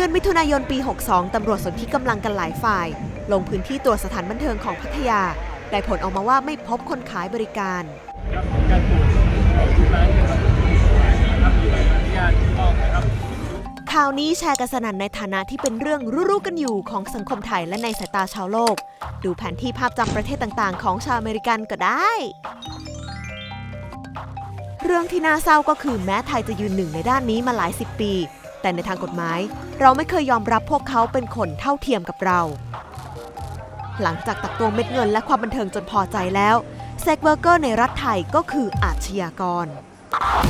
ดือนมิถุนายนปี 62 ตำรวจสนธิกำลังกันหลายฝ่าย ลงพื้นที่ตรวจสถานบันเทิงของพัทยา ได้ผลออกมาว่าไม่พบคนขายบริการข่าวนี้แชร์กันสนั่นในฐานะที่เป็นเรื่องรู้ๆกันอยู่ของสังคมไทยและในสายตาชาวโลก ดูแผนที่ภาพจำประเทศต่างๆของชาวอเมริกันก็ได้ เรื่องที่น่าเศร้าก็คือแม้ไทยจะยืนหนึ่งในด้านนี้มาหลายสิบปีแต่ในทางกฎหมายเราไม่เคยยอมรับพวกเขาเป็นคนเท่าเทียมกับเรา หลังจากตักตวงเม็ดเงินและความบันเทิงจนพอใจแล้วเซ็กเวอร์เกอร์ในรัฐไทยก็คืออาชญากร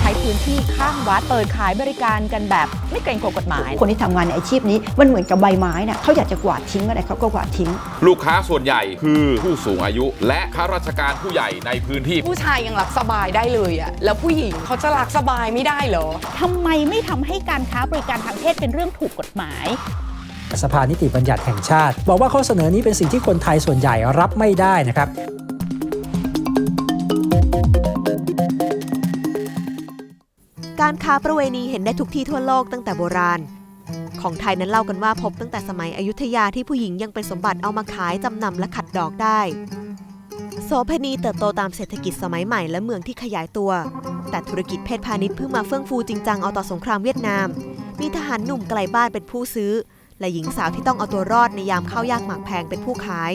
ใช้พื้นที่ข้างวัดเปิดขายบริการกันแบบไม่เกรงกลัวกฎหมายคนที่ทำงานในอาชีพนี้มันเหมือนกับใบไม้นะเขาอยากจะกวาดทิ้งอะไรเขาก็กวาดทิ้งลูกค้าส่วนใหญ่คือผู้สูงอายุและข้าราชการผู้ใหญ่ในพื้นที่ผู้ชายยังรักสบายได้เลยอะแล้วผู้หญิงเขาจะรักสบายไม่ได้เหรอทำไมไม่ทำให้การค้าบริการทางเพศเป็นเรื่องถูกกฎหมายสภานิติบัญญัติแห่งชาติบอกว่าข้อเสนอนี้เป็นสิ่งที่คนไทยส่วนใหญ่รับไม่ได้นะครับการค้าประเวณีเห็นได้ทุกที่ทั่วโลกตั้งแต่โบราณของไทยนั้นเล่ากันว่าพบตั้งแต่สมัยอยุธยาที่ผู้หญิงยังเป็นสมบัติเอามาขายจำนำและขัดดอกได้โสเภณีเติบโตตามเศรษฐกิจสมัยใหม่และเมืองที่ขยายตัวแต่ธุรกิจเพศพาณิชย์เพิ่งมาเฟื่องฟูจริงจังเอาต่อสงครามเวียดนามมีทหารหนุ่มไกลบ้านเป็นผู้ซื้อและหญิงสาวที่ต้องเอาตัวรอดในยามข้าวยากหมากแพงเป็นผู้ขาย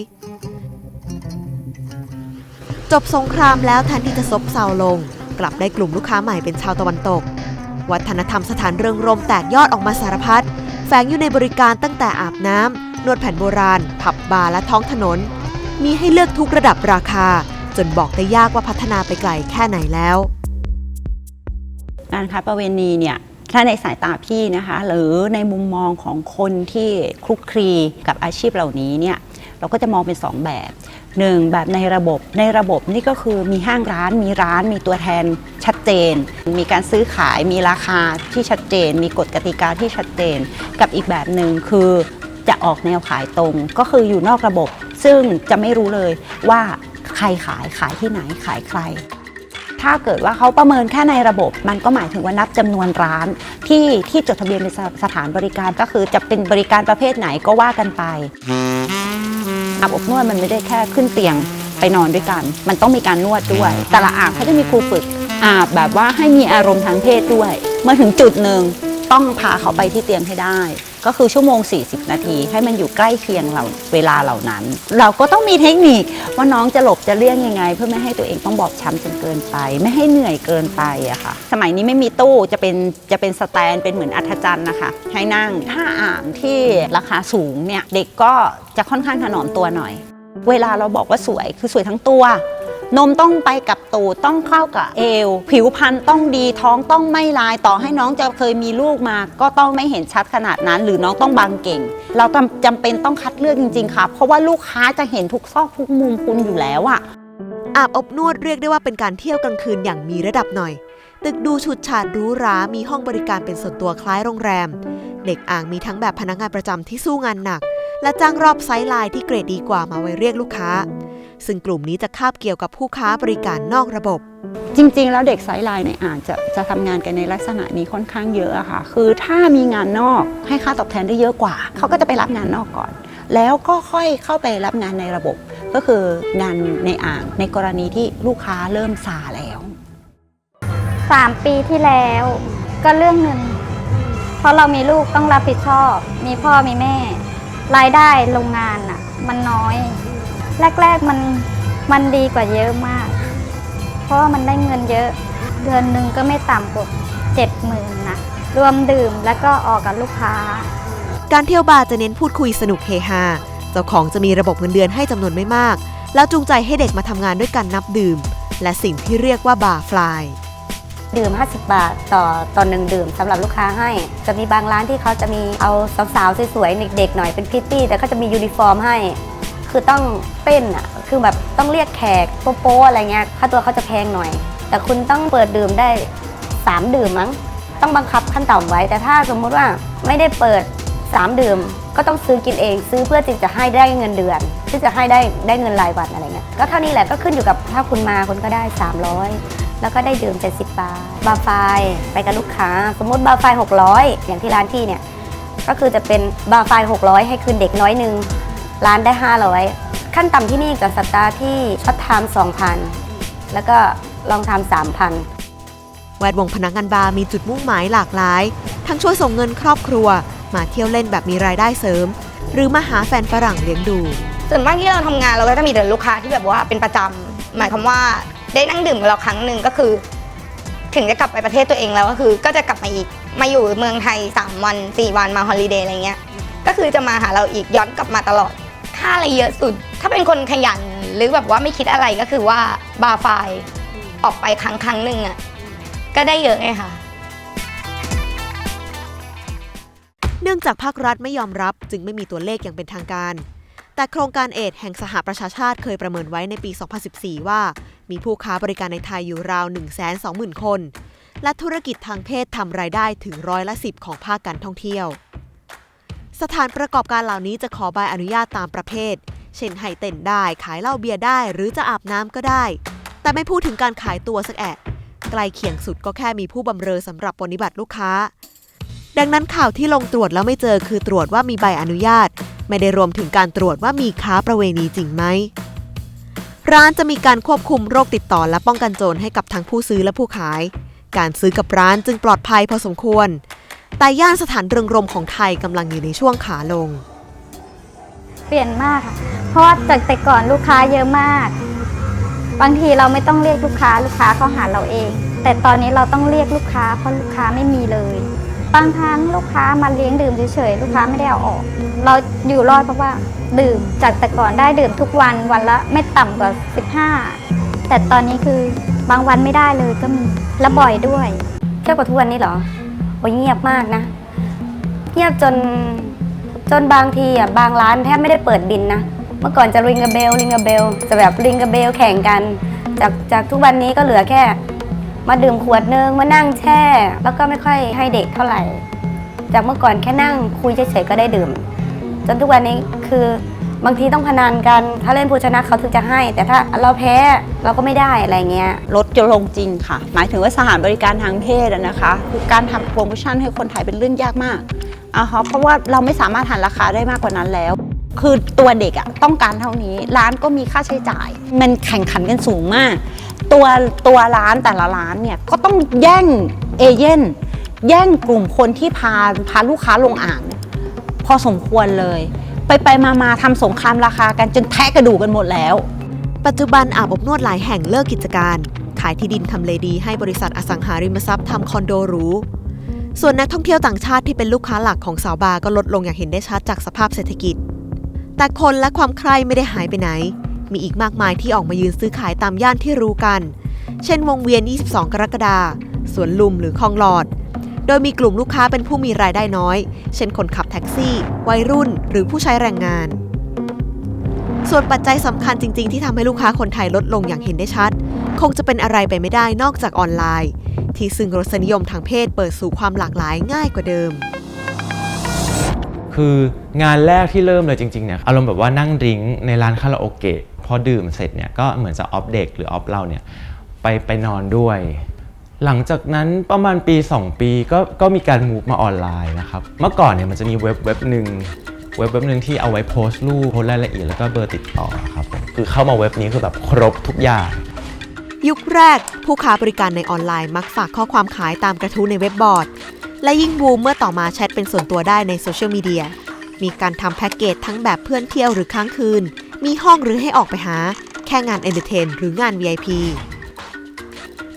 จบสงครามแล้วแทนที่จะซบเซาลงกลับได้กลุ่มลูกค้าใหม่เป็นชาวตะวันตกวัฒนธรรมสถานเริงรมย์แตกยอดออกมาสารพัดแฝงอยู่ในบริการตั้งแต่อาบน้ำนวดแผนโบราณผับบาร์และท้องถนนมีให้เลือกทุกระดับราคาจนบอกได้ยากว่าพัฒนาไปไกลแค่ไหนแล้วการค้าประเวณีเนี่ยถ้าในสายตาพี่นะคะหรือในมุมมองของคนที่คลุกคลีกับอาชีพเหล่านี้เนี่ยเราก็จะมองเป็น2แบบ1แบบในระบบนี่ก็คือมีห้างร้านมีตัวแทนชัดเจนมีการซื้อขายมีราคาที่ชัดเจนมีกฎกติกาที่ชัดเจนกับอีกแบบหนึ่งคือจะออกแนวขายตรงก็คืออยู่นอกระบบซึ่งจะไม่รู้เลยว่าใครขายที่ไหนขายใครถ้าเกิดว่าเขาประเมินแค่ในระบบมันก็หมายถึงว่านับจำนวนร้านที่จดทะเบียนเป็นสถานบริการก็คือจะเป็นบริการประเภทไหนก็ว่ากันไปอาบอบนวดมันไม่ได้แค่ขึ้นเตียงไปนอนด้วยกันมันต้องมีการนวดด้วยแต่ละอาบเขาจะมีครูฝึกอาบแบบว่าให้มีอารมณ์ทางเพศด้วยเมื่อถึงจุดหนึ่งต้องพาเขาไปที่เตียงให้ได้ก็คือชั่วโมง40นาทีให้มันอยู่ใกล้เคียงเวลาเหล่านั้นเราก็ต้องมีเทคนิคว่าน้องจะหลบจะเลี่ยงยังไงเพื่อไม่ให้ตัวเองต้องบอบช้ำจนเกินไปไม่ให้เหนื่อยเกินไปอะค่ะสมัยนี้ไม่มีตู้จะเป็นสแตนเป็นเหมือนอัฐจันทร์นะคะให้นั่งถ้าอ่างที่ราคาสูงเนี่ยเด็กก็จะค่อนข้างถนอมตัวหน่อยเวลาเราบอกว่าสวยคือสวยทั้งตัวนมต้องไปกับตูดต้องเข้ากับเอวผิวพรรณต้องดีท้องต้องไม่ลายต่อให้น้องจะเคยมีลูกมาก็ต้องไม่เห็นชัดขนาดนั้นหรือน้องต้องบางเก่งเราจำเป็นต้องคัดเลือกจริงๆค่ะเพราะว่าลูกค้าจะเห็นทุกซอกทุกมุมคุณอยู่แล้วอะอาบอบนวดเรียกได้ว่าเป็นการเที่ยวกลางคืนอย่างมีระดับหน่อยตึกดูฉูดฉาดหรูหรามีห้องบริการเป็นส่วนตัวคล้ายโรงแรมเด็กอ่างมีทั้งแบบพนักงานประจำที่สู้งานหนักและจ้างรอบไซส์ไลน์ที่เกรดดีกว่ามาไว้เรียกลูกค้าซึ่งกลุ่มนี้จะคาบเกี่ยวกับผู้ค้าบริการนอกระบบจริงๆแล้วเด็กไซส์ไลน์ในอ่างจะทำงานกันในลักษณะนี้ค่อนข้างเยอะอะค่ะคือถ้ามีงานนอกให้ค่าตอบแทนได้เยอะกว่าเขาก็จะไปรับงานนอกก่อนแล้วก็ค่อยเข้าไปรับงานในระบบก็คืองานในอ่างในกรณีที่ลูกค้าเริ่มซาแล้ว3 ปีที่แล้วก็เรื่องเงินเพราะเรามีลูกต้องรับผิดชอบมีพ่อมีแม่รายได้โรงงานอะมันน้อยแรกๆมันดีกว่าเยอะมากเพราะว่ามันได้เงินเยอะเดือนหนึ่งก็ไม่ต่ำกว่า70,000นะรวมดื่มแล้วก็ออกกับลูกค้าการเที่ยวบาร์จะเน้นพูดคุยสนุกเฮฮาเจ้าของจะมีระบบเงินเดือนให้จำนวนไม่มากแล้วจูงใจให้เด็กมาทำงานด้วยกันนับดื่มและสิ่งที่เรียกว่าบาร์ฟลายดื่ม50 บาทต่อ1ดื่มสำหรับลูกค้าให้จะมีบางร้านที่เขาจะมีเอาสาวๆสวยๆเด็กๆหน่อยเป็นพริตตี้แต่เขาจะมียูนิฟอร์มให้คือต้องเต้นอ่ะคือแบบต้องเรียกแขกโป๊ะๆอะไรเงี้ยค่าตัวเขาจะแพงหน่อยแต่คุณต้องเปิดดื่มได้3ดื่มมั้งต้องบังคับขั้นต่ำไว้แต่ถ้าสมมติว่าไม่ได้เปิด3ดื่มก็ต้องซื้อกินเองซื้อเพื่อที่จะให้ได้เงินเดือนที่จะให้ได้เงินรายวันอะไรเงี้ยก็เท่านี้แหละก็ขึ้นอยู่กับถ้าคุณมาคุณก็ได้300แล้วก็ได้ดื่ม70 บาทบาร์ไฟไปกับลูกค้าสมมติบาร์ไฟ600อย่างที่ร้านพี่เนี่ย ก็คือจะเป็นบาร์ไฟ600ให้คืนเด็กน้อยหนึ่งร้านได้500ขั้นต่ำที่นี่กับสตาร์ที่ช็อตไทม์ 2,000 แล้วก็ลองไทม์ 3,000 แวดวงพนักงานบาร์มีจุดมุ่งหมายหลากหลาย ทั้งช่วยส่งเงินครอบครัวมาเที่ยวเล่นแบบมีรายได้เสริม หรือมาหาแฟนฝรั่งเลี้ยงดู ส่วนมากที่เราทำงานเราก็จะมีแต่ลูกค้าที่แบบว่าเป็นประจำหมายความว่าได้นั่งดื่มกับเราครั้งหนึ่งก็คือ ถึงจะกลับไปประเทศตัวเองแล้วก็คือก็จะกลับมาอีกมาอยู่เมืองไทย3 วัน 4 วันมาฮอลิเดย์อะไรเงี้ยก็คือจะมาหาเราอีกย้อนกลับมาตลอดค่าอะไรเยอะสุด ถ้าเป็นคนขยันหรือแบบว่าไม่คิดอะไรก็คือว่าบาร์ไฟออกไปครั้งหนึ่งอ่ะก็ได้เยอะไงค่ะ เนื่องจากภาครัฐไม่ยอมรับจึงไม่มีตัวเลขอย่างเป็นทางการแต่โครงการเอดส์แห่งสหประชาชาติเคยประเมินไว้ในปี 2014 ว่ามีผู้ค้าบริการในไทยอยู่ราว 120,000 คนและธุรกิจทางเพศทำรายได้ถึง10%ของภาคการท่องเที่ยวสถานประกอบการเหล่านี้จะขอใบอนุญาตตามประเภทเช่นให้เต้นได้ขายเหล้าเบียร์ได้หรือจะอาบน้ำก็ได้แต่ไม่พูดถึงการขายตัวสักแอะใกล้เคียงสุดก็แค่มีผู้บำเรอสำหรับปฏิบัติลูกค้าดังนั้นข่าวที่ลงตรวจแล้วไม่เจอคือตรวจว่ามีใบอนุญาตไม่ได้รวมถึงการตรวจว่ามีค้าประเวณีจริงไหมร้านจะมีการควบคุมโรคติดต่อและป้องกันโจรให้กับทั้งผู้ซื้อและผู้ขายการซื้อกับร้านจึงปลอดภัยพอสมควรแต่ย่านสถานเริงรมย์ของไทยกำลังอยู่ในช่วงขาลง เปลี่ยนมากค่ะเพราะว่าจากแต่ก่อนลูกค้าเยอะมากบางทีเราไม่ต้องเรียกลูกค้าเข้าหาเราเองแต่ตอนนี้เราต้องเรียกลูกค้าเพราะลูกค้าไม่มีเลยบางครั้งลูกค้ามาเลี้ยงดื่มเฉยๆลูกค้าไม่ได้เอาออกเราอยู่รอดเพราะว่าดื่มจากแต่ก่อนได้ดื่มทุกวันวันละไม่ต่ำกว่า15แต่ตอนนี้คือบางวันไม่ได้เลยก็มีและบ่อยด้วย เทียบกับทุกวันนี้เหรอโอ้ยเงียบมากนะเงียบจนบางทีอ่ะบางร้านแทบไม่ได้เปิดบินนะเมื่อก่อนจะริงกับเบลจะแบบริงกับเบลแข่งกันจากทุกวันนี้ก็เหลือแค่มาดื่มขวดนึงมานั่งแช่แล้วก็ไม่ค่อยให้เด็กเท่าไหร่จากเมื่อก่อนแค่นั่งคุยเฉยๆก็ได้ดื่มจนทุกวันนี้คือบางทีต้องพนันกันถ้าเล่นผู้ชนะเขาถึงจะให้แต่ถ้าเราแพ้เราก็ไม่ได้อะไรเงี้ยลดจะลงจริงค่ะหมายถึงว่าสถานบริการทางเพศนะคะคือการทำโปรโมชั่นให้คนไทยเป็นเรื่องยากมากเพราะว่าเราไม่สามารถหันราคาได้มากกว่านั้นแล้วคือตัวเด็กต้องการเท่านี้ร้านก็มีค่าใช้จ่ายมันแข่งขันกันสูงมากตัวร้านแต่ละร้านเนี่ยก็ต้องแย่งเอเย่นแย่งกลุ่มคนที่พาลูกค้าลงอ่างพอสมควรเลยไปมาทำสงครามราคากันจนแทะกระดูกกันหมดแล้วปัจจุบันอาบอบนวดหลายแห่งเลิกกิจการขายที่ดินทำเลดีให้บริษัทอสังหาริมทรัพย์ทำคอนโดหรูส่วนนักท่องเที่ยวต่างชาติที่เป็นลูกค้าหลักของสาวบาร์ก็ลดลงอย่างเห็นได้ชัดจากสภาพเศรษฐกิจแต่คนและความใคร่ไม่ได้หายไปไหนมีอีกมากมายที่ออกมายืนซื้อขายตามย่านที่รู้กันเช่นวงเวียน22 กรกฎาคมสวนลุมหรือคลองหลอดโดยมีกลุ่มลูกค้าเป็นผู้มีรายได้น้อยเช่นคนขับแท็กซี่วัยรุ่นหรือผู้ใช้แรงงานส่วนปัจจัยสำคัญจริงๆที่ทำให้ลูกค้าคนไทยลดลงอย่างเห็นได้ชัดคงจะเป็นอะไรไปไม่ได้นอกจากออนไลน์ที่ซึ่งรสนิยมทางเพศเปิดสู่ความหลากหลายง่ายกว่าเดิมคืองานแรกที่เริ่มเลยจริงๆเนี่ยอารมณ์แบบว่านั่งดริ้งในร้านคาราโอเกะพอดื่มเสร็จเนี่ยก็เหมือนจะออฟเด็กหรือออฟเราเนี่ยไปนอนด้วยหลังจากนั้นประมาณปี2 ปีก็มีการมูฟมาออนไลน์นะครับเมื่อก่อนเนี่ยมันจะมีเว็บหนึ่งที่เอาไว้โพสต์รูปโพสต์รายละเอียดแล้วก็เบอร์ติดต่อครับผมคือเข้ามาเว็บนี้คือแบบครบทุกอย่างยุคแรกผู้ค้าบริการในออนไลน์มักฝากข้อความขายตามกระทู้ในเว็บบอร์ดและยิ่งบูมเมื่อต่อมาแชทเป็นส่วนตัวได้ในโซเชียลมีเดียมีการทำแพ็กเกจทั้งแบบเพื่อนเที่ยวหรือค้างคืนมีห้องหรือให้ออกไปหาแค่งานเอนเตอร์เทนหรืองาน VIP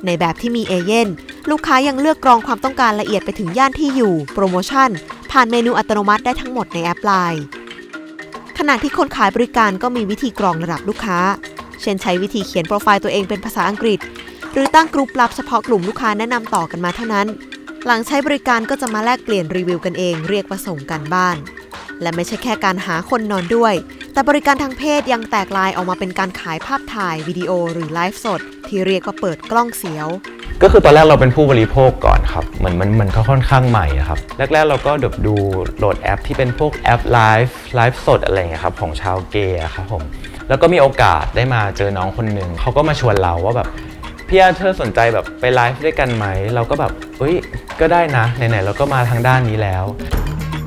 ในแบบที่มีเอเย่นลูกค้ายังเลือกกรองความต้องการละเอียดไปถึงย่านที่อยู่โปรโมชั่นผ่านเมนูอัตโนมัติได้ทั้งหมดในแอป LINE ขณะที่คนขายบริการก็มีวิธีกรองระดับลูกค้าเช่นใช้วิธีเขียนโปรไฟล์ตัวเองเป็นภาษาอังกฤษหรือตั้งกลุ่มลับเฉพาะกลุ่มลูกค้าแนะนำต่อกันมาเท่านั้นหลังใช้บริการก็จะมาแลกเปลี่ยนรีวิวกันเองเรียกว่าส่งกันบ้านและไม่ใช่แค่การหาคนนอนด้วยแต่บริการทางเพศยังแตกลายออกมาเป็นการขายภาพถ่ายวิดีโอหรือไลฟ์สดที่เรียกว่าเปิดกล้องเสียวก็คือตอนแรกเราเป็นผู้บริโภคก่อนครับเหมือนมันก็ค่อนข้างใหม่นะครับแรกๆเราก็ดูโหลดแอปที่เป็นพวกแอปไลฟ์สดอะไรอย่างเงี้ยครับของชาวเกย์ครับผมแล้วก็มีโอกาสได้มาเจอน้องคนหนึ่งเขาก็มาชวนเราว่าแบบพี่อาเธอสนใจแบบไปไลฟ์ด้วยกันไหมเราก็แบบเฮ้ยก็ได้นะไหนๆเราก็มาทางด้านนี้แล้ว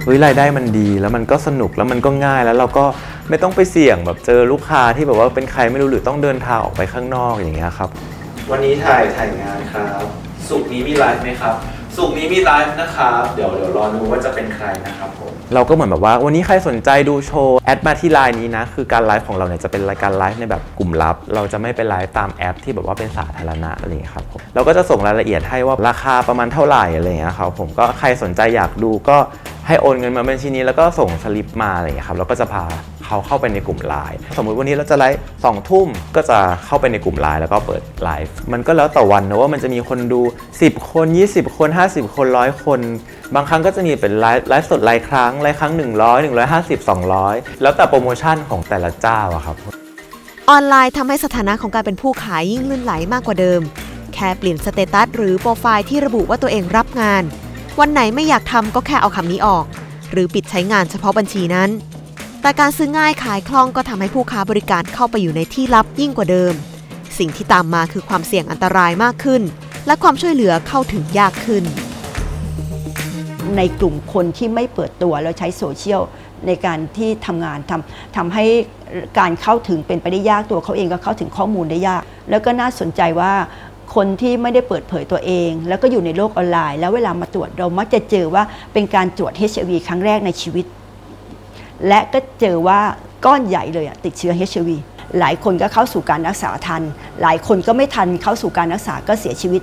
เฮ้ยรายได้มันดีแล้วมันก็สนุกแล้วมันก็ง่ายแล้วเราก็ไม่ต้องไปเสี่ยงแบบเจอลูกค้าที่แบบว่าเป็นใครไม่รู้หรือต้องเดินทางออกไปข้างนอกอย่างเงี้ยครับวันนี้ถ่ายงานครับศุกร์นี้มีไลฟ์ไหมครับศุกร์นี้มีไลฟ์นะครับเดี๋ยวรอดูว่าจะเป็นใครนะครับผมเราก็เหมือนแบบว่าวันนี้ใครสนใจดูโชว์แอดมาที่ไลน์นี้นะคือการไลฟ์ของเราเนี่ยจะเป็นรายการไลฟ์ในแบบกลุ่มลับเราจะไม่ไปไลฟ์ตามแอปที่แบบว่าเป็นสาธารณะอะไรอย่างเงี้ยครับผมเราก็จะส่งรายละเอียดให้ว่าราคาประมาณเท่าไหร่อะไรอย่างเงี้ยครับผมก็ใครสนใจอยากดูก็ให้โอนเงินมาบัญชีนี้แล้วก็ส่งสลิปมาอะไรอย่างเงี้ยครับแล้วก็จะพาเขาเข้าไปในกลุ่มไลน์สมมุติวันนี้เราจะไลฟ์2 ทุ่มก็จะเข้าไปในกลุ่มไลน์แล้วก็เปิดไลฟ์มันก็แล้วแต่วันนะว่ามันจะมีคนดู10 คน20 คน50 คน100 คนบางครั้งก็จะมีเป็นไลฟ์สดรายครั้ง100 150 200แล้วแต่โปรโมชั่นของแต่ละเจ้าอะครับออนไลน์ทำให้สถานะของการเป็นผู้ขายยิ่งลื่นไหลมากกว่าเดิมแค่เปลี่ยนสเตตัสหรือโปรไฟล์ที่ระบุว่าตัวเองรับงานวันไหนไม่อยากทำก็แค่เอาคำนี้ออกหรือปิดใช้งานเฉพาะบัญชีนั้นแต่การซื้อง่ายขายคล่องก็ทำให้ผู้ค้าบริการเข้าไปอยู่ในที่ลับยิ่งกว่าเดิมสิ่งที่ตามมาคือความเสี่ยงอันตรายมากขึ้นและความช่วยเหลือเข้าถึงยากขึ้นในกลุ่มคนที่ไม่เปิดตัวแล้วใช้โซเชียลในการที่ทำงานทำให้การเข้าถึงเป็นไปได้ยากตัวเขาเองก็เข้าถึงข้อมูลได้ยากแล้วก็น่าสนใจว่าคนที่ไม่ได้เปิดเผยตัวเองแล้วก็อยู่ในโลกออนไลน์แล้วเวลามาตรวจเรามักจะเจอว่าเป็นการตรวจ HIV ครั้งแรกในชีวิตและก็เจอว่าก้อนใหญ่เลยติดเชื้อ HIV หลายคนก็เข้าสู่การรักษาทันหลายคนก็ไม่ทันเข้าสู่การรักษาก็เสียชีวิต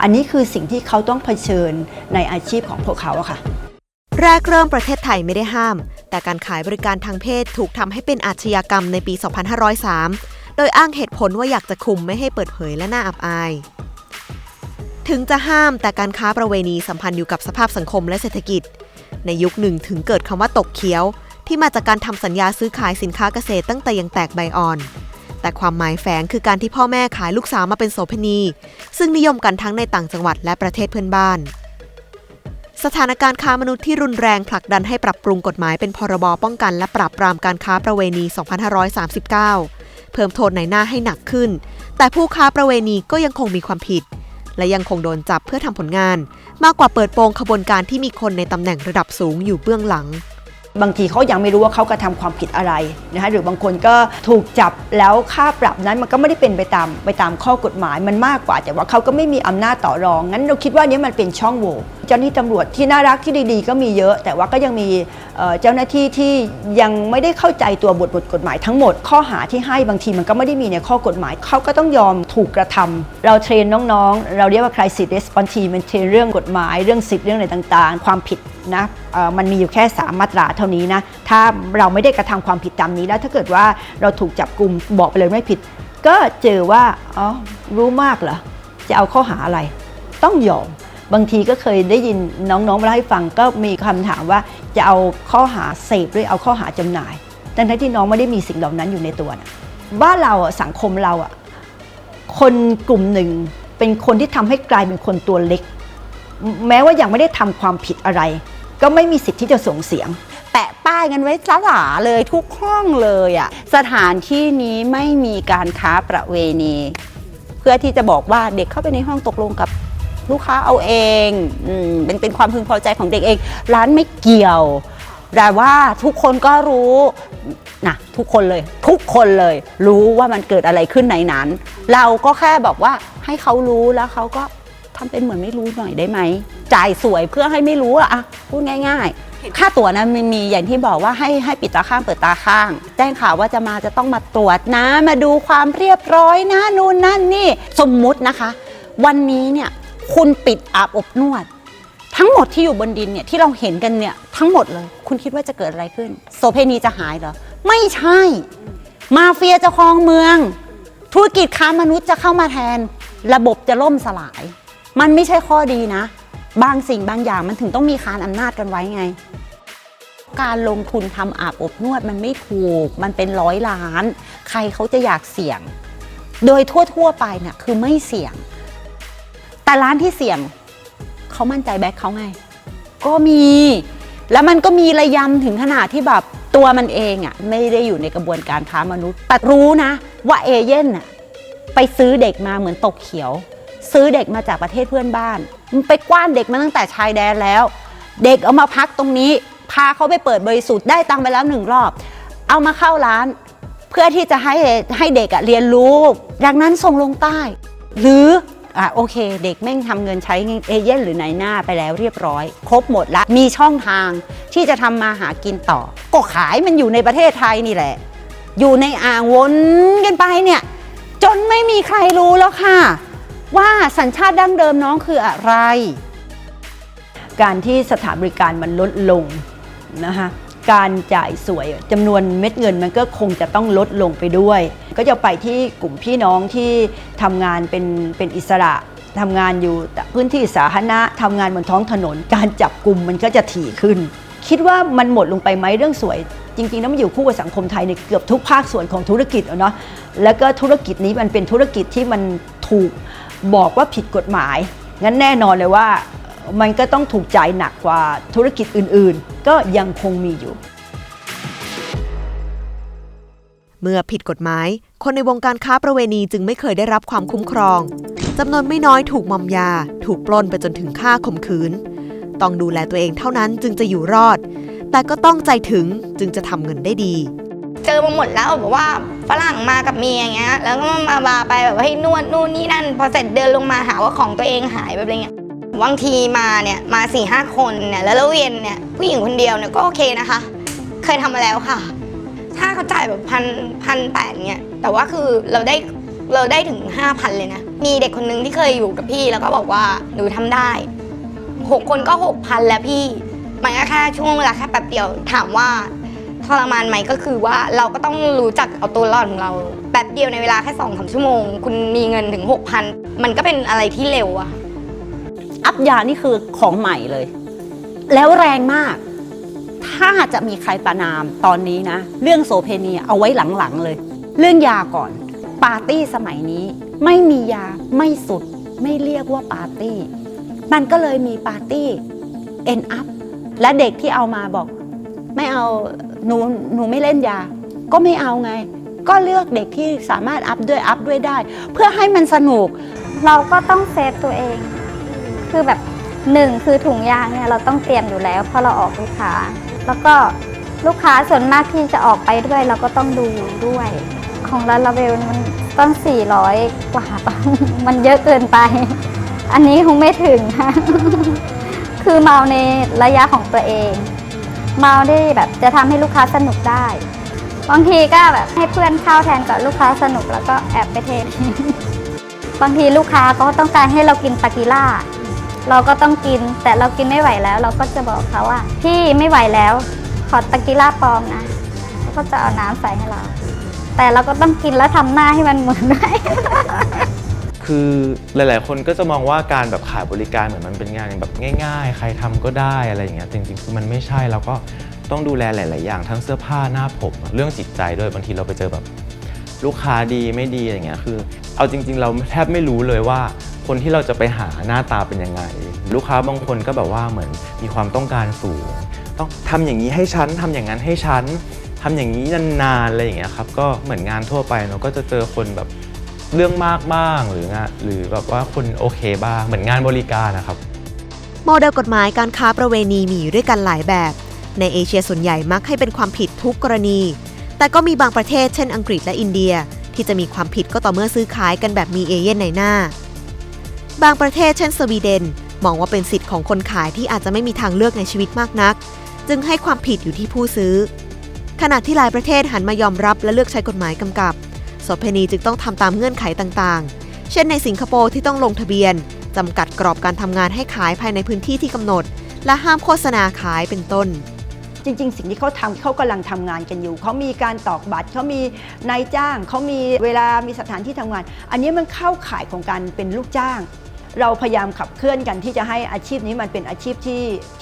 อันนี้คือสิ่งที่เขาต้องเผชิญในอาชีพของพวกเขาค่ะแรกเริ่มประเทศไทยไม่ได้ห้ามแต่การขายบริการทางเพศถูกทำให้เป็นอาชญากรรมในปี 2503 โดยอ้างเหตุผลว่าอยากจะคุมไม่ให้เปิดเผยและน่าอับอายถึงจะห้ามแต่การค้าประเวณีสัมพันธ์อยู่กับสภาพสังคมและเศรษฐกิจในยุคหนึ่งถึงเกิดคำว่าตกเขียวที่มาจากการทำสัญญาซื้อขายสินค้าเกษตรตั้งแต่ยังแตกใบอ่อนแต่ความหมายแฝงคือการที่พ่อแม่ขายลูกสาวมาเป็นโสเภณีซึ่งนิยมกันทั้งในต่างจังหวัดและประเทศเพื่อนบ้านสถานการณ์ค้ามนุษย์ที่รุนแรงผลักดันให้ปรับปรุงกฎหมายเป็นพรบป้องกันและปราบปรามการค้าประเวณี 2539 เพิ่มโทษในหน้าให้หนักขึ้นแต่ผู้ค้าประเวณีก็ยังคงมีความผิดและยังคงโดนจับเพื่อทำผลงานมากกว่าเปิดโปงขบวนการที่มีคนในตำแหน่งระดับสูงอยู่เบื้องหลังบางทีเขายังไม่รู้ว่าเขากระทำความผิดอะไรนะคะหรือบางคนก็ถูกจับแล้วค่าปรับนั้นมันก็ไม่ได้เป็นไปตามข้อกฎหมายมันมากกว่าแต่ว่าเขาก็ไม่มีอำนาจต่อรองงั้นเราคิดว่านี้มันเป็นช่องโหว่เจ้าหน้าที่ตำรวจที่น่ารักที่ดีๆก็มีเยอะแต่ว่าก็ยังมีเจ้าหน้าที่ที่ยังไม่ได้เข้าใจตัวบทกฎหมายทั้งหมดข้อหาที่ให้บางทีมันก็ไม่ได้มีในข้อกฎหมายเขาก็ต้องยอมถูกกระทำเราเทรนน้องๆเราเรียกว่า crisis response team มันเทรนเรื่องกฎหมายเรื่องสิทธิ์เรื่องอะไรต่างๆความผิดนะมันมีอยู่แค่3 มาตราเท่านี้นะถ้าเราไม่ได้กระทำความผิดตามนี้แล้วถ้าเกิดว่าเราถูกจับกุมบอกไปเลยไม่ผิดก็เจอว่าอ๋อรู้มากเหรอจะเอาข้อหาอะไรต้องยอมบางทีก็เคยได้ยินน้องๆมาเล่าให้ฟังก็มีคำถามว่าจะเอาข้อหาเสพด้วยเอาข้อหาจำหน่ายทั้งที่น้องไม่ได้มีสิ่งเหล่านั้นอยู่ในตัวนะบ้านเราสังคมเราคนกลุ่มหนึ่งเป็นคนที่ทำให้กลายเป็นคนตัวเล็กแม้ว่ายังไม่ได้ทำความผิดอะไรก็ไม่มีสิทธิ์ที่จะส่งเสียงแปะป้ายกันไว้จ้าหลาเลยทุกห้องเลยสถานที่นี้ไม่มีการค้าประเวณีเพื่อที่จะบอกว่าเด็กเข้าไปในห้องตกลงกับลูกค้าเอาเองเป็นความพึงพอใจของเด็กเองร้านไม่เกี่ยวแต่ว่าทุกคนก็รู้นะทุกคนเลยรู้ว่ามันเกิดอะไรขึ้นในนั้นเราก็แค่บอกว่าให้เขารู้แล้วเขาก็ทำเป็นเหมือนไม่รู้หน่อยได้ไหมจ่ายสวยเพื่อให้ไม่รู้พูดง่ายๆค่าตั๋วนะมันมีอย่างที่บอกว่าให้ปิดตาข้างเปิดตาข้างแจ้งข่าวว่าจะต้องมาตรวจนะมาดูความเรียบร้อยนะนู่นนั่นนี่สมมุตินะคะวันนี้เนี่ยคุณปิดอาบอบนวดทั้งหมดที่อยู่บนดินเนี่ยที่เราเห็นกันเนี่ยทั้งหมดเลยคุณคิดว่าจะเกิดอะไรขึ้นโสเภณีจะหายเหรอไม่ใช่มาเฟียจะครองเมืองธุรกิจค้ามนุษย์จะเข้ามาแทนระบบจะล่มสลายมันไม่ใช่ข้อดีนะบางสิ่งบางอย่างมันถึงต้องมีคานอำนาจกันไว้ไงการลงทุนทำอาบอบนวดมันไม่ถูกมันเป็น100 ล้านใครเขาจะอยากเสี่ยงโดยทั่วไปเนี่ยคือไม่เสี่ยงแต่ร้านที่เสี่ยงเขามั่นใจแบ็คเขาไงก็มีแล้วมันก็มีระยำถึงขนาดที่แบบตัวมันเองไม่ได้อยู่ในกระบวนการค้ามนุษย์แต่รู้นะว่าเอเย่นไปซื้อเด็กมาเหมือนตกเขียวซื้อเด็กมาจากประเทศเพื่อนบ้านมันไปกว้านเด็กมาตั้งแต่ชายแดนแล้วเด็กเอามาพักตรงนี้ พาเขาไปเปิดบริสุทธิ์ได้ตังค์ไปแล้ว1 รอบเอามาเข้าร้านเพื่อที่จะให้เด็กเรียนรู้ดังนั้นส่งลงใต้หรือโอเคเด็กแม่งทำเงินใช้เอเย่นหรือนายหน้าไปแล้วเรียบร้อยครบหมดละมีช่องทางที่จะทำมาหากินต่อก็ขายมันอยู่ในประเทศไทยนี่แหละอยู่ในอ่างวนกันไปเนี่ยจนไม่มีใครรู้แล้วค่ะว่าสัญชาติดั้งเดิมน้องคืออะไรการที่สถานบริการมันลดลงนะคะการจ่ายสวยจำนวนเม็ดเงินมันก็คงจะต้องลดลงไปด้วยก็จะไปที่กลุ่มพี่น้องที่ทำงานเป็นอิสระทำงานอยู่พื้นที่สาธารณะทำงานบนท้องถนนการจับกลุ่มมันก็จะถี่ขึ้นคิดว่ามันหมดลงไปไหมเรื่องสวยจริงๆแล้วมันอยู่คู่กับสังคมไทยในเกือบทุกภาคส่วนของธุรกิจเนาะแล้วก็ธุรกิจนี้มันเป็นธุรกิจที่มันถูกบอกว่าผิดกฎหมายงั้นแน่นอนเลยว่ามันก็ต้องถูกจ่ายหนักกว่าธุรกิจอื่นๆก็ยังคงมีอยู่เมื่อผิดกฎหมายคนในวงการค้าประเวณีจึงไม่เคยได้รับความคุ้มครองจำนวนไม่น้อยถูกมอมยาถูกปล้นไปจนถึงฆ่าข่มขืนต้องดูแลตัวเองเท่านั้นจึงจะอยู่รอดแต่ก็ต้องใจถึงจึงจะทำเงินได้ดีเจอมาหมดแล้วแบบว่าฝรั่งมากับเมียอย่างเงี้ยแล้วก็มาไปแบบให้นวดนู่นนี่นั่นพอเสร็จเดินลงมาหาว่าของตัวเองหายแบบอะไรเงี้ยบางทีมาเนี่ยมา 4-5 คนเนี่ยแล้วเรียนเนี่ยผู้หญิงคนเดียวเนี่ยก็โอเคนะคะเคยทำมาแล้วค่ะถ้าเขาจ่ายแบบ1,800เนี่ยแต่ว่าคือเราได้ถึง 5,000 เลยนะมีเด็กคนนึงที่เคยอยู่กับพี่แล้วก็บอกว่าหนูทำได้6 คนก็ 6,000 แล้วพี่มันก็แค่ช่วงเวลาแค่แป๊บเดียวถามว่าทรมานไหมก็คือว่าเราก็ต้องรู้จักเอาตัวรอดของเราแป๊บเดียวในเวลาแค่ 2-3 ชั่วโมงคุณมีเงินถึง 6,000 มันก็เป็นอะไรที่เร็วอะอัพยานี่คือของใหม่เลยแล้วแรงมากถ้าจะมีใครประนามตอนนี้นะเรื่องโสเพณีเอาไว้หลังๆเลยเรื่องยาก่อนปาร์ตี้สมัยนี้ไม่มียาไม่สุดไม่เรียกว่าปาร์ตี้มันก็เลยมีปาร์ตี้เอ็นอัพและเด็กที่เอามาบอกไม่เอาหนูไม่เล่นยาก็ไม่เอาไงก็เลือกเด็กที่สามารถอัพด้วยได้เพื่อให้มันสนุกเราก็ต้องเซฟตัวเองคือแบบ1คือถุงยางเนี่ยเราต้องเตรียมอยู่แล้วเพราะเราออกลูกค้าแล้วก็ลูกค้าส่วนมากที่จะออกไปด้วยเราก็ต้องดูด้วยของลาลาเวลมันต้อง400 กว่ามันเยอะเกินไปอันนี้คงไม่ถึงค่ะ คือเมาในระยะของตัวเองเมาได้แบบจะทำให้ลูกค้าสนุกได้บางทีก็แบบให้เพื่อนเข้าแทนกับลูกค้าสนุกแล้วก็แอบไปเท บางทีลูกค้าก็ต้องการให้เรากินตากิล่าเราก็ต้องกินแต่เรากินไม่ไหวแล้วเราก็จะบอกเขาว่าพี่ไม่ไหวแล้วขอตากิล่าปลอมนะเขาก็จะเอาน้ำใส่ให้เราแต่เราก็ต้องกินแล้วทำหน้าให้มันเหมือนได้ คือหลายๆคนก็จะมองว่าการแบบขายบริการเหมือนมันเป็นงานแบบง่ายๆใครทำก็ได้อะไรอย่างเงี้ยจริงๆคือมันไม่ใช่แล้วก็ต้องดูแลหลายๆอย่างทั้งเสื้อผ้าหน้าผมเรื่องจิตใจด้วยบางทีเราไปเจอแบบลูกค้าดีไม่ดีอย่างเงี้ยคือเอาจริงๆเราแทบไม่รู้เลยว่าคนที่เราจะไปหาหน้าตาเป็นยังไงลูกค้าบางคนก็แบบว่าเหมือนมีความต้องการสูงต้องทำอย่างนี้ให้ฉันทำอย่างนั้นให้ฉันทำอย่างนี้นานๆอะไรอย่างเงี้ยครับก็เหมือนงานทั่วไปเราก็จะเจอคนแบบเรื่องมากบ้างหรือแบบว่าคนโอเคบ้างเหมือนงานบริการนะครับโมเดลกฎหมายการค้าประเวณีมีอยู่ด้วยกันหลายแบบในเอเชียส่วนใหญ่มักให้เป็นความผิดทุกกรณีแต่ก็มีบางประเทศเช่นอังกฤษและอินเดียที่จะมีความผิดก็ต่อเมื่อซื้อขายกันแบบมีเอเย่นในหน้าบางประเทศเช่นสวีเดนมองว่าเป็นสิทธิ์ของคนขายที่อาจจะไม่มีทางเลือกในชีวิตมากนักจึงให้ความผิดอยู่ที่ผู้ซื้อขณะที่หลายประเทศหันมายอมรับและเลือกใช้กฎหมายกำกับโสเภณีจึงต้องทำตามเงื่อนไขต่างๆเช่นในสิงคโปร์ที่ต้องลงทะเบียนจำกัดกรอบการทำงานให้ขายภายในพื้นที่ที่กำหนดและห้ามโฆษณาขายเป็นต้นจริงๆสิ่งที่เขาทำเขากำลังทำงานกันอยู่เขามีการตอกบัตรเขามีนายจ้างเขามีเวลามีสถานที่ทำงานอันนี้มันเข้าข่ายของการเป็นลูกจ้างเราพยายามขับเคลื่อนกันที่จะให้อาชีพนี้มันเป็นอาชีพ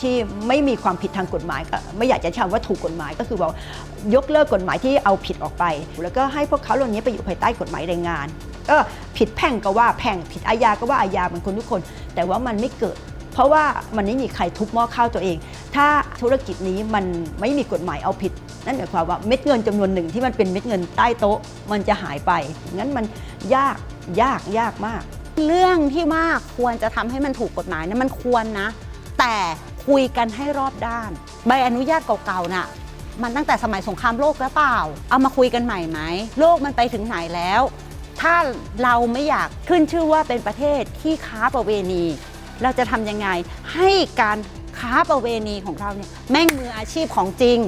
ที่ไม่มีความผิดทางกฎหมายก็ไม่อยากจะใช้ว่าถูกกฎหมายก็คือว่ายกเลิกกฎหมายที่เอาผิดออกไปแล้วก็ให้พวกเขาเหล่านี้ไปอยู่ภายใต้กฎหมายแรงงานผิดแพ่งก็ว่าแพ่งผิดอาญาก็ว่าอาญาเหมือนคนทุกคนแต่ว่ามันไม่เกิดเพราะว่ามันไม่มีใครทุบหม้อข้าวตัวเองถ้าธุรกิจนี้มันไม่มีกฎหมายเอาผิดนั่นหมายความว่าเม็ดเงินจำนวนหนึ่งที่มันเป็นเม็ดเงินใต้โต๊ะมันจะหายไปงั้นมันยากมากเรื่องที่มากควรจะทำให้มันถูกกฎหมายนะมันควรนะแต่คุยกันให้รอบด้าน ใบอนุญาตเก่าๆน่ะมันตั้งแต่สมัยสงครามโลกแล้วเปล่าเอามาคุยกันใหม่ไหมโลกมันไปถึงไหนแล้ว ถ้าเราไม่อยากขึ้นชื่อว่าเป็นประเทศที่ค้าประเวณีเราจะทำยังไงให้การค้าประเวณีของเราเนี่ยแม่งมืออาชีพของจริง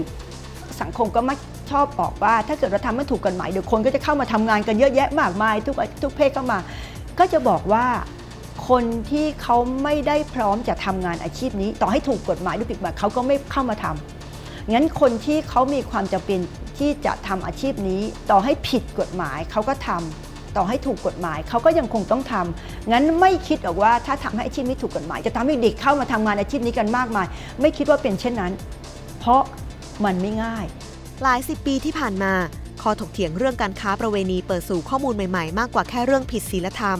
สังคมก็ไม่ชอบบอกว่าถ้าเกิดเราทำไม่ถูกกฎหมายเดี๋ยวคนก็จะเข้ามาทำงานกันเยอะแยะมากมายทุกเพศเข้ามาก็จะบอกว่าคนที่เขาไม่ได้พร้อมจะทำงานอาชีพนี้ต่อให้ถูกกฎหมายหรือผิดกฎหมายเขาก็ไม่เข้ามาทำงั้นคนที่เขามีความจำเป็นที่จะทำอาชีพนี้ต่อให้ผิดกฎหมายเขาก็ทำต่อให้ถูกกฎหมายเขาก็ยังคงต้องทำงั้นไม่คิดหรอกว่าถ้าทำให้อาชีพนี้ถูกกฎหมายจะทำให้เด็กเข้ามาทำงานอาชีพนี้กันมากมายไม่คิดว่าเป็นเช่นนั้นเพราะมันไม่ง่ายหลาย10 ปีที่ผ่านมาข้อถกเถียงเรื่องการค้าประเวณีเปิดสู่ข้อมูลใหม่ๆมากกว่าแค่เรื่องผิดศีลธรรม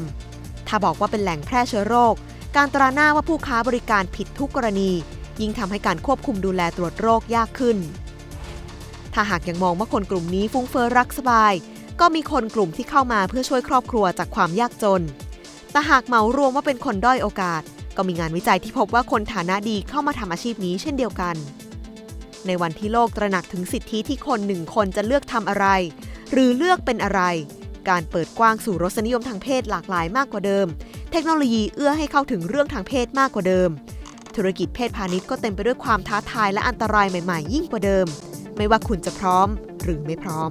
ถ้าบอกว่าเป็นแหล่งแพร่เชื้อโรคการตราหน้าว่าผู้ค้าบริการผิดทุกกรณียิ่งทำให้การควบคุมดูแลตรวจโรคยากขึ้นถ้าหากยังมองว่าคนกลุ่มนี้ฟุ้งเฟ้อรักสบายก็มีคนกลุ่มที่เข้ามาเพื่อช่วยครอบครัวจากความยากจนแต่หากเหมารวมว่าเป็นคนด้อยโอกาสก็มีงานวิจัยที่พบว่าคนฐานะดีเข้ามาทำอาชีพนี้เช่นเดียวกันในวันที่โลกตระหนักถึงสิทธิที่คน1 คนจะเลือกทำอะไรหรือเลือกเป็นอะไรการเปิดกว้างสู่รสนิยมทางเพศหลากหลายมากกว่าเดิมเทคโนโลยีเอื้อให้เข้าถึงเรื่องทางเพศมากกว่าเดิมธุรกิจเพศพาณิชย์ก็เต็มไปด้วยความท้าทายและอันตรายใหม่ๆยิ่งกว่าเดิมไม่ว่าคุณจะพร้อมหรือไม่พร้อม